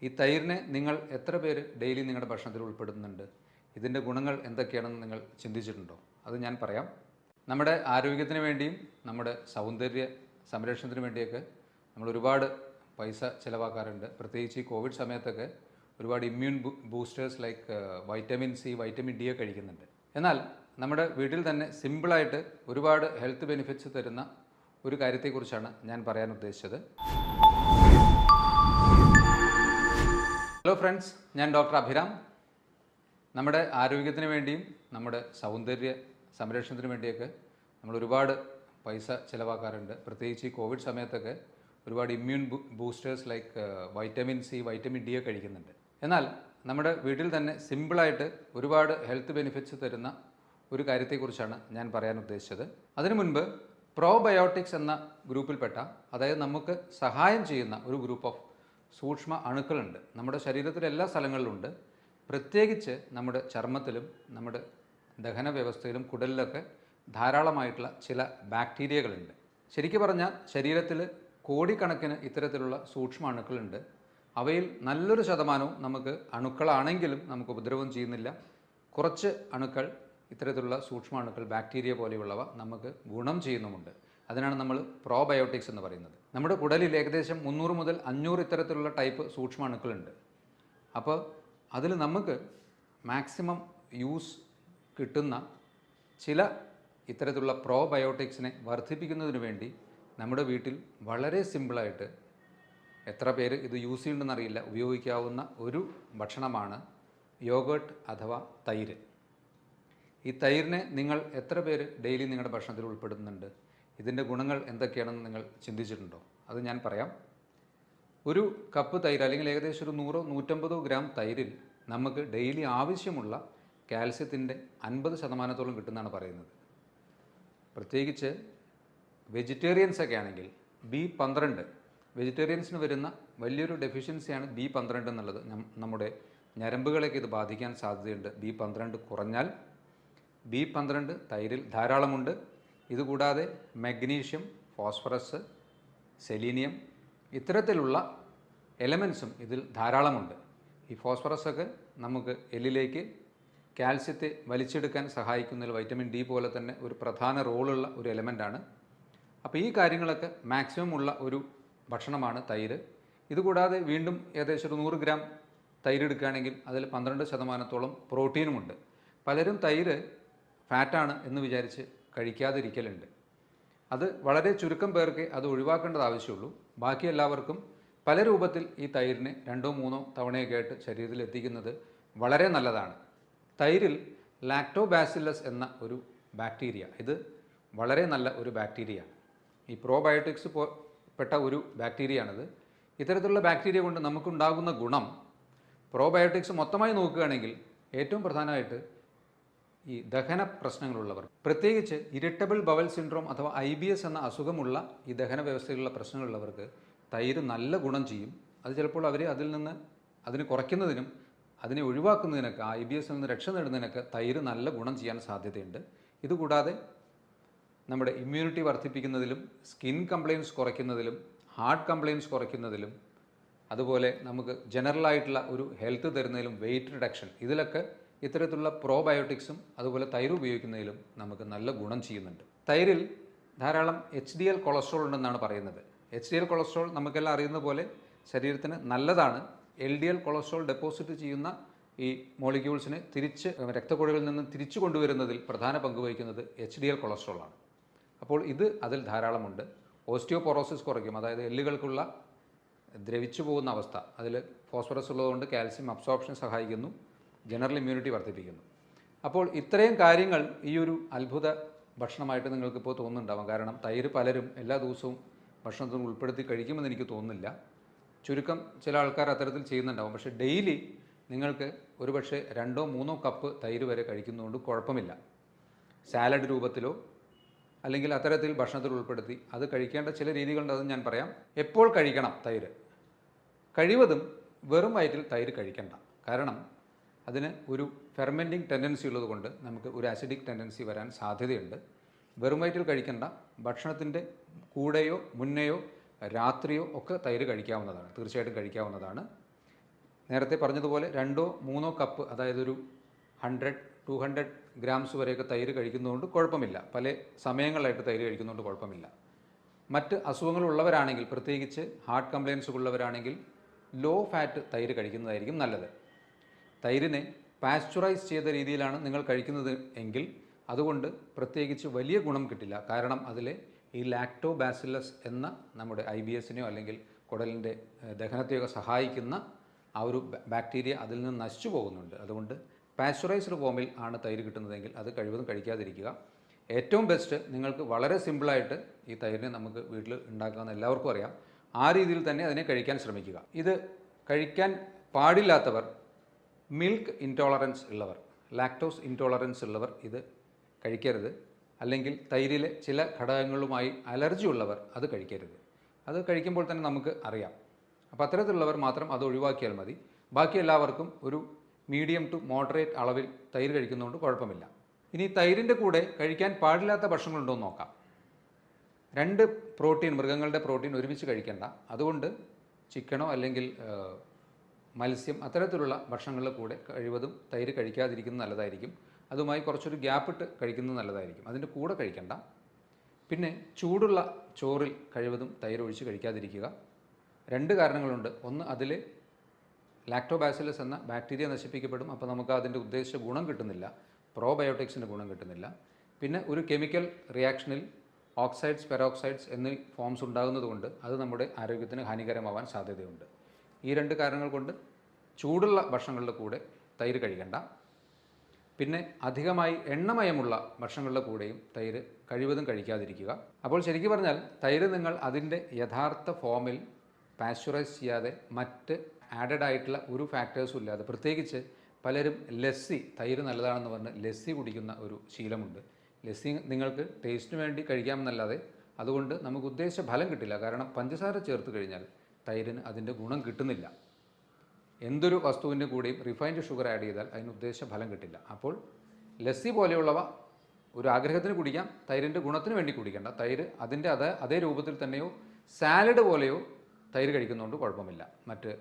ഈ തൈരിനെ നിങ്ങൾ എത്ര പേര് ഡെയിലി നിങ്ങളുടെ ഭക്ഷണത്തിൽ ഉൾപ്പെടുത്തുന്നുണ്ട്? ഇതിൻ്റെ ഗുണങ്ങൾ എന്തൊക്കെയാണെന്ന് നിങ്ങൾ ചിന്തിച്ചിട്ടുണ്ടോ? അത് ഞാൻ പറയാം. നമ്മുടെ ആരോഗ്യത്തിന് വേണ്ടിയും നമ്മുടെ സൗന്ദര്യ സംരക്ഷണത്തിന് വേണ്ടിയൊക്കെ നമ്മൾ ഒരുപാട് പൈസ ചിലവാക്കാറുണ്ട്. പ്രത്യേകിച്ച് ഈ കോവിഡ് സമയത്തൊക്കെ ഒരുപാട് immune boosters like vitamin C, vitamin D ഒക്കെ കഴിക്കുന്നുണ്ട്. എന്നാൽ നമ്മുടെ വീട്ടിൽ തന്നെ സിമ്പിളായിട്ട് ഒരുപാട് ഹെൽത്ത് ബെനിഫിറ്റ്സ് തരുന്ന ഒരു കാര്യത്തെക്കുറിച്ചാണ് ഞാൻ പറയാൻ ഉദ്ദേശിച്ചത്. ഹലോ ഫ്രണ്ട്സ്, ഞാൻ ഡോക്ടർ അഭിരാം. നമ്മുടെ ആരോഗ്യത്തിന് വേണ്ടിയും നമ്മുടെ സൗന്ദര്യ സംരക്ഷണത്തിന് വേണ്ടിയൊക്കെ നമ്മൾ ഒരുപാട് പൈസ ചിലവാക്കാറുണ്ട്. പ്രത്യേകിച്ച് ഈ കോവിഡ് സമയത്തൊക്കെ ഒരുപാട് immune boosters like vitamin C, vitamin D ഒക്കെ കഴിക്കുന്നുണ്ട്. എന്നാൽ നമ്മുടെ വീട്ടിൽ തന്നെ സിമ്പിളായിട്ട് ഒരുപാട് ഹെൽത്ത് ബെനിഫിറ്റ്സ് തരുന്ന ഒരു കാര്യത്തെക്കുറിച്ചാണ് ഞാൻ പറയാൻ ഉദ്ദേശിച്ചത്. അതിനു മുൻപ് പ്രോബയോട്ടിക്സ് എന്ന ഗ്രൂപ്പിൽപ്പെട്ട, അതായത് നമുക്ക് സഹായം ചെയ്യുന്ന ഒരു ഗ്രൂപ്പ് ഓഫ് സൂക്ഷ്മ അണുക്കളുണ്ട്. നമ്മുടെ ശരീരത്തിലെ എല്ലാ സ്ഥലങ്ങളിലുമുണ്ട്. പ്രത്യേകിച്ച് നമ്മുടെ ചർമ്മത്തിലും നമ്മുടെ ദഹന വ്യവസ്ഥയിലും കുടലിലൊക്കെ ധാരാളമായിട്ടുള്ള ചില ബാക്ടീരിയകളുണ്ട്. ശരിക്കും പറഞ്ഞാൽ ശരീരത്തിൽ കോടിക്കണക്കിന് ഇത്തരത്തിലുള്ള സൂക്ഷ്മ അണുക്കളുണ്ട്. അവയിൽ നല്ലൊരു ശതമാനവും നമുക്ക് അണുക്കളാണെങ്കിലും നമുക്ക് ഉപദ്രവം ചെയ്യുന്നില്ല. കുറച്ച് അണുക്കൾ, ഇത്തരത്തിലുള്ള സൂക്ഷ്മ അണുക്കൾ, ബാക്ടീരിയ പോലെയുള്ളവ നമുക്ക് ഗുണം ചെയ്യുന്നുമുണ്ട്. അതിനാണ് നമ്മൾ പ്രോബയോട്ടിക്സ് എന്ന് പറയുന്നത്. നമ്മുടെ കുടലിൽ ഏകദേശം 300 മുതൽ 500 ഇത്തരത്തിലുള്ള ടൈപ്പ് സൂക്ഷ്മ അണുക്കളുണ്ട്. അപ്പോൾ അതിൽ നമുക്ക് മാക്സിമം യൂസ് കിട്ടുന്ന ചില ഇത്തരത്തിലുള്ള പ്രോബയോട്ടിക്സിനെ വർദ്ധിപ്പിക്കുന്നതിന് വേണ്ടി നമ്മുടെ വീട്ടിൽ വളരെ സിമ്പിളായിട്ട്, എത്ര പേര് ഇത് യൂസ് ചെയ്യുന്നുണ്ടെന്നറിയില്ല, ഉപയോഗിക്കാവുന്ന ഒരു ഭക്ഷണമാണ് യോഗേർട്ട് അഥവാ തൈര്. ഈ തൈരിനെ നിങ്ങൾ എത്ര പേര് ഡെയിലി നിങ്ങളുടെ ഭക്ഷണത്തിൽ ഉൾപ്പെടുത്തുന്നുണ്ട്? ഇതിൻ്റെ ഗുണങ്ങൾ എന്തൊക്കെയാണെന്ന് നിങ്ങൾ ചിന്തിച്ചിട്ടുണ്ടോ? അത് ഞാൻ പറയാം. ഒരു കപ്പ് തൈര്, അല്ലെങ്കിൽ ഏകദേശം ഒരു 100-150 ഗ്രാം തൈരിൽ നമുക്ക് ഡെയിലി ആവശ്യമുള്ള കാൽസ്യത്തിൻ്റെ 50% കിട്ടുന്നതാണ് പറയുന്നത്. പ്രത്യേകിച്ച് വെജിറ്റേറിയൻസൊക്കെ ആണെങ്കിൽ B12, വെജിറ്റേറിയൻസിന് വരുന്ന വലിയൊരു ഡെഫിഷ്യൻസിയാണ് B12 എന്നുള്ളത്. നമ്മുടെ ഞരമ്പുകളേക്ക് ഇത് ബാധിക്കാൻ സാധ്യതയുണ്ട്. B12 കുറഞ്ഞാൽ. B12 തൈരിൽ ധാരാളമുണ്ട്. ഇതുകൂടാതെ മഗ്നീഷ്യം, ഫോസ്ഫറസ്, സെലീനിയം, ഇത്തരത്തിലുള്ള എലമെൻസും ഇതിൽ ധാരാളമുണ്ട്. ഈ ഫോസ്ഫറസൊക്കെ നമുക്ക് എല്ലിലേക്ക് കാൽസ്യത്തെ വലിച്ചെടുക്കാൻ സഹായിക്കുന്നതിൽ വൈറ്റമിൻ ഡി പോലെ തന്നെ ഒരു പ്രധാന റോളുള്ള ഒരു എലമെൻ്റാണ്. അപ്പോൾ ഈ കാര്യങ്ങളൊക്കെ മാക്സിമം ഉള്ള ഒരു ഭക്ഷണമാണ് തൈര്. ഇതുകൂടാതെ വീണ്ടും ഏകദേശം ഒരു 100 ഗ്രാം തൈര് എടുക്കുകയാണെങ്കിൽ അതിൽ 12% പ്രോട്ടീനുമുണ്ട്. പലരും തൈര് ഫാറ്റാണ് എന്ന് വിചാരിച്ച് കഴിക്കാതിരിക്കലുണ്ട്. അത് വളരെ ചുരുക്കം പേർക്ക് അത് ഒഴിവാക്കേണ്ടത് ആവശ്യമുള്ളൂ. ബാക്കി എല്ലാവർക്കും പല രൂപത്തിൽ ഈ തൈരിനെ 2-3 തവണയൊക്കെ ആയിട്ട് ശരീരത്തിൽ എത്തിക്കുന്നത് വളരെ നല്ലതാണ്. തൈരിൽ ലാക്ടോബാസില്ലസ് എന്ന ഒരു ബാക്ടീരിയ, ഇത് വളരെ നല്ല ഒരു ബാക്ടീരിയയാണ്. ഈ പ്രോബയോട്ടിക്സ് പെട്ട ഒരു ബാക്ടീരിയയാണിത്. ഇത്തരത്തിലുള്ള ബാക്ടീരിയ കൊണ്ട് നമുക്കുണ്ടാകുന്ന ഗുണം, പ്രോബയോട്ടിക്സ് മൊത്തമായി നോക്കുകയാണെങ്കിൽ ഏറ്റവും പ്രധാനമായിട്ട് ഈ ദഹന പ്രശ്നങ്ങളുള്ളവർ, പ്രത്യേകിച്ച് ഇറിറ്റബിൾ ബവൽ സിൻഡ്രോം അഥവാ IBS എന്ന അസുഖമുള്ള ഈ ദഹന വ്യവസ്ഥയിലുള്ള പ്രശ്നങ്ങളുള്ളവർക്ക് തൈര് നല്ല ഗുണം ചെയ്യും. അത് ചിലപ്പോൾ അവർ അതിന് കുറയ്ക്കുന്നതിനും അതിനെ ഒഴിവാക്കുന്നതിനൊക്കെ, IBS നിന്ന് രക്ഷ നേടുന്നതിനൊക്കെ തൈര് നല്ല ഗുണം ചെയ്യാൻ സാധ്യതയുണ്ട്. ഇതുകൂടാതെ നമ്മുടെ ഇമ്മ്യൂണിറ്റി വർദ്ധിപ്പിക്കുന്നതിലും, സ്കിൻ കംപ്ലയിൻസ് കുറയ്ക്കുന്നതിലും, ഹാർട്ട് കംപ്ലയിൻസ് കുറയ്ക്കുന്നതിലും, അതുപോലെ നമുക്ക് ജനറലായിട്ടുള്ള ഒരു ഹെൽത്ത് തരുന്നതിലും, വെയിറ്റ് റിഡക്ഷൻ, ഇതിലൊക്കെ ഇത്തരത്തിലുള്ള പ്രോബയോട്ടിക്സും അതുപോലെ തൈര് ഉപയോഗിക്കുന്നതിലും നമുക്ക് നല്ല ഗുണം ചെയ്യുന്നുണ്ട്. തൈരിൽ ധാരാളം HDL കൊളസ്ട്രോൾ ഉണ്ടെന്നാണ് പറയുന്നത്. HDL കൊളസ്ട്രോൾ നമുക്കെല്ലാം അറിയുന്ന പോലെ ശരീരത്തിന് നല്ലതാണ്. LDL കൊളസ്ട്രോൾ ഡെപ്പോസിറ്റ് ചെയ്യുന്ന ഈ മോളിക്യൂൾസിനെ രക്തക്കുഴലിൽ നിന്ന് തിരിച്ചു കൊണ്ടുവരുന്നതിൽ പ്രധാന പങ്ക് വഹിക്കുന്നത് HDL കൊളസ്ട്രോളാണ്. അപ്പോൾ ഇത് അതിൽ ധാരാളമുണ്ട്. ഓസ്റ്റിയോപൊറോസിസ് കുറയ്ക്കും, അതായത് എല്ലുകൾക്കുള്ള ദ്രവിച്ചു പോകുന്ന അവസ്ഥ, അതിൽ ഫോസ്ഫറസ് ഉള്ളതുകൊണ്ട് കാൽസ്യം അബ്സോർപ്ഷൻ സഹായിക്കുന്നു, ജനറൽ ഇമ്മ്യൂണിറ്റി വർദ്ധിപ്പിക്കുന്നു. അപ്പോൾ ഇത്രയും കാര്യങ്ങൾ ഈ ഒരു അത്ഭുത ഭക്ഷണമായിട്ട് നിങ്ങൾക്കിപ്പോൾ തോന്നുന്നുണ്ടാവാം. കാരണം തൈര് പലരും എല്ലാ ദിവസവും ഭക്ഷണത്തിൽ ഉൾപ്പെടുത്തി കഴിക്കുമെന്ന് എനിക്ക് തോന്നുന്നില്ല. ചുരുക്കം ചില ആൾക്കാർ അത്തരത്തിൽ ചെയ്യുന്നുണ്ടാവും. പക്ഷേ ഡെയിലി നിങ്ങൾക്ക് ഒരുപക്ഷെ 2-3 കപ്പ് തൈര് വരെ കഴിക്കുന്നതുകൊണ്ട് കുഴപ്പമില്ല. സാലഡ് രൂപത്തിലോ അല്ലെങ്കിൽ അത്തരത്തിൽ ഭക്ഷണത്തിൽ ഉൾപ്പെടുത്തി അത് കഴിക്കേണ്ട ചില രീതികളുണ്ട്. അത് ഞാൻ പറയാം. എപ്പോൾ കഴിക്കണം തൈര്? കഴിവതും വെറും വയറ്റിൽ തൈര് കഴിക്കണ്ട. കാരണം അതിന് ഒരു ഫെർമെൻറ്റിംഗ് ടെൻഡൻസി ഉള്ളതുകൊണ്ട് നമുക്ക് ഒരു ആസിഡിക് ടെൻഡൻസി വരാൻ സാധ്യതയുണ്ട്. വെറും വയറ്റിൽ കഴിക്കേണ്ട. ഭക്ഷണത്തിൻ്റെ കൂടെയോ മുന്നെയോ രാത്രിയോ ഒക്കെ തൈര് കഴിക്കാവുന്നതാണ്, തീർച്ചയായിട്ടും കഴിക്കാവുന്നതാണ്. നേരത്തെ പറഞ്ഞതുപോലെ 2-3 കപ്പ്, അതായത് ഒരു 100-200 ഗ്രാംസ് വരെയൊക്കെ തൈര് കഴിക്കുന്നതുകൊണ്ട് കുഴപ്പമില്ല. പല സമയങ്ങളായിട്ട് തൈര് കഴിക്കുന്നതുകൊണ്ട് കുഴപ്പമില്ല. മറ്റ് അസുഖങ്ങളുള്ളവരാണെങ്കിൽ, പ്രത്യേകിച്ച് ഹാർട്ട് കംപ്ലയിൻസ് ഉള്ളവരാണെങ്കിൽ ലോ ഫാറ്റ് തൈര് കഴിക്കുന്നതായിരിക്കും നല്ലത്. തൈരിനെ പാസ്ചറൈസ് ചെയ്ത രീതിയിലാണ് നിങ്ങൾ കഴിക്കുന്നത് എങ്കിൽ അതുകൊണ്ട് പ്രത്യേകിച്ച് വലിയ ഗുണം കിട്ടില്ല. കാരണം അതിലെ ഈ ലാക്ടോബാസില്ലസ് എന്ന നമ്മുടെ IBSനെയോ അല്ലെങ്കിൽ കുടലിൻ്റെ ദഹനത്തെയൊക്കെ സഹായിക്കുന്ന ആ ഒരു ബാക്ടീരിയ അതിൽ നിന്ന് നശിച്ചു പോകുന്നുണ്ട്. അതുകൊണ്ട് പാസ്ചറൈസ്ഡ് ഫോമിൽ ആണ് തൈര് കിട്ടുന്നതെങ്കിൽ അത് കഴിവതും കഴിക്കാതിരിക്കുക. ഏറ്റവും ബെസ്റ്റ്, നിങ്ങൾക്ക് വളരെ സിമ്പിളായിട്ട് ഈ തൈരിനെ നമുക്ക് വീട്ടിൽ ഉണ്ടാക്കാമെന്ന് എല്ലാവർക്കും അറിയാം. ആ രീതിയിൽ തന്നെ അതിനെ കഴിക്കാൻ ശ്രമിക്കുക. ഇത് കഴിക്കാൻ പാടില്ലാത്തവർ, മിൽക്ക് ഇൻടോളറൻസ് ഉള്ളവർ, ലാക്ടോസ് ഇൻടോളറൻസ് ഉള്ളവർ ഇത് കഴിക്കരുത്. അല്ലെങ്കിൽ തൈരിലെ ചില ഘടകങ്ങളുമായി അലർജി ഉള്ളവർ അത് കഴിക്കരുത്. അത് കഴിക്കുമ്പോൾ തന്നെ നമുക്ക് അറിയാം. അപ്പോൾ അത്തരത്തിലുള്ളവർ മാത്രം അത് ഒഴിവാക്കിയാൽ മതി. ബാക്കി എല്ലാവർക്കും ഒരു മീഡിയം ടു മോഡറേറ്റ് അളവിൽ തൈര് കഴിക്കുന്നതുകൊണ്ട് കുഴപ്പമില്ല. ഇനി തൈരിൻ്റെ കൂടെ കഴിക്കാൻ പാടില്ലാത്ത ഭക്ഷണങ്ങളുണ്ടോ എന്ന് നോക്കാം. 2 പ്രോട്ടീൻ, മൃഗങ്ങളുടെ പ്രോട്ടീൻ ഒരുമിച്ച് കഴിക്കേണ്ട. അതുകൊണ്ട് ചിക്കനോ അല്ലെങ്കിൽ മത്സ്യം അത്തരത്തിലുള്ള ഭക്ഷണങ്ങളുടെ കൂടെ കഴിവതും തൈര് കഴിക്കാതിരിക്കുന്നത് നല്ലതായിരിക്കും. അതുമായി കുറച്ചൊരു ഗ്യാപ്പിട്ട് കഴിക്കുന്നത് നല്ലതായിരിക്കും. അതിൻ്റെ കൂടെ കഴിക്കണ്ട. പിന്നെ ചൂടുള്ള ചോറിൽ കഴിവതും തൈര് ഒഴിച്ച് കഴിക്കാതിരിക്കുക. 2 കാരണങ്ങളുണ്ട്. ഒന്ന്, അതിൽ ലാക്ടോബാസിലസ് എന്ന ബാക്ടീരിയ നശിപ്പിക്കപ്പെടും. അപ്പോൾ നമുക്ക് അതിൻ്റെ ഉദ്ദേശിച്ച ഗുണം കിട്ടുന്നില്ല, പ്രോബയോട്ടിക്സിൻ്റെ ഗുണം കിട്ടുന്നില്ല. പിന്നെ ഒരു കെമിക്കൽ റിയാക്ഷനിൽ ഓക്സൈഡ്സ്, പെറോക്സൈഡ്സ് എന്നീ ഫോംസ് ഉണ്ടാകുന്നതുകൊണ്ട് അത് നമ്മുടെ ആരോഗ്യത്തിന് ഹാനികരമാവാൻ സാധ്യതയുണ്ട്. ഈ 2 കാരണങ്ങൾ കൊണ്ട് ചൂടുള്ള ഭക്ഷണങ്ങളുടെ കൂടെ തൈര് കഴിക്കണ്ട. പിന്നെ അധികമായി എണ്ണമയമുള്ള ഭക്ഷണങ്ങളുടെ കൂടെയും തൈര് കഴിവതും കഴിക്കാതിരിക്കുക. അപ്പോൾ ശരിക്കും പറഞ്ഞാൽ തൈര് നിങ്ങൾ അതിൻ്റെ യഥാർത്ഥ ഫോമിൽ പാസ്ചറൈസ് ചെയ്യാതെ മറ്റ് ആഡഡ് ആയിട്ടുള്ള ഒരു ഫാക്ടേഴ്സും ഇല്ലാതെ, പ്രത്യേകിച്ച് പലരും ലസ്സി, തൈര് നല്ലതാണെന്ന് പറഞ്ഞ് ലസ്സി കുടിക്കുന്ന ഒരു ശീലമുണ്ട്. ലസ്സി നിങ്ങൾക്ക് ടേസ്റ്റിന് വേണ്ടി കഴിക്കാമെന്നല്ലാതെ അതുകൊണ്ട് നമുക്ക് ഉദ്ദേശിച്ച ഫലം കിട്ടില്ല. കാരണം പഞ്ചസാര ചേർത്ത് കഴിഞ്ഞാൽ തൈരിന് അതിൻ്റെ ഗുണം കിട്ടുന്നില്ല. എന്തൊരു വസ്തുവിൻ്റെ കൂടെയും റിഫൈൻഡ് ഷുഗർ ആഡ് ചെയ്താൽ അതിന് ഉദ്ദേശിച്ച ഫലം കിട്ടില്ല. അപ്പോൾ ലസ്സി പോലെയുള്ളവ ഒരു ആഗ്രഹത്തിന് കുടിക്കാം, തൈരിൻ്റെ ഗുണത്തിന് വേണ്ടി കുടിക്കേണ്ട. തൈര് അതിൻ്റെ അതേ രൂപത്തിൽ തന്നെയോ സാലഡ് പോലെയോ തൈര് കഴിക്കുന്നതുകൊണ്ട് കുഴപ്പമില്ല. മറ്റ്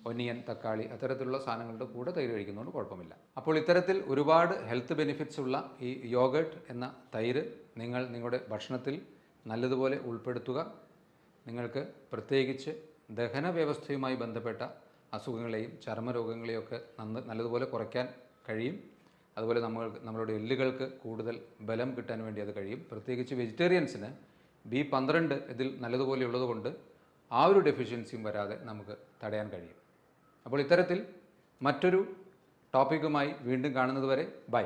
ഒനിയൻ, തക്കാളി അത്തരത്തിലുള്ള സാധനങ്ങളുടെ കൂടെ തൈര് കഴിക്കുന്നതുകൊണ്ട് കുഴപ്പമില്ല. അപ്പോൾ ഇത്തരത്തിൽ ഒരുപാട് ഹെൽത്ത് ബെനിഫിറ്റ്സ് ഉള്ള ഈ യോഗർട്ട് എന്ന തൈര് നിങ്ങൾ നിങ്ങളുടെ ഭക്ഷണത്തിൽ നല്ലതുപോലെ ഉൾപ്പെടുത്തുക. നിങ്ങൾക്ക് പ്രത്യേകിച്ച് ദഹന വ്യവസ്ഥയുമായി ബന്ധപ്പെട്ട അസുഖങ്ങളെയും ചർമ്മരോഗങ്ങളെയൊക്കെ നല്ലതുപോലെ കുറയ്ക്കാൻ കഴിയും. അതുപോലെ നമ്മളുടെ എല്ലുകൾക്ക് കൂടുതൽ ബലം കിട്ടാൻ വേണ്ടി അത് കഴിയും. പ്രത്യേകിച്ച് വെജിറ്റേറിയൻസിന് B12 ഇതിൽ നല്ലതുപോലെ ഉള്ളതുകൊണ്ട് ആ ഒരു ഡെഫിഷ്യൻസിയും വരാതെ നമുക്ക് തടയാൻ കഴിയും. അപ്പോൾ ഇത്തരത്തിൽ മറ്റൊരു ടോപ്പിക്കുമായി വീണ്ടും കാണുന്നത് വരെ ബൈ.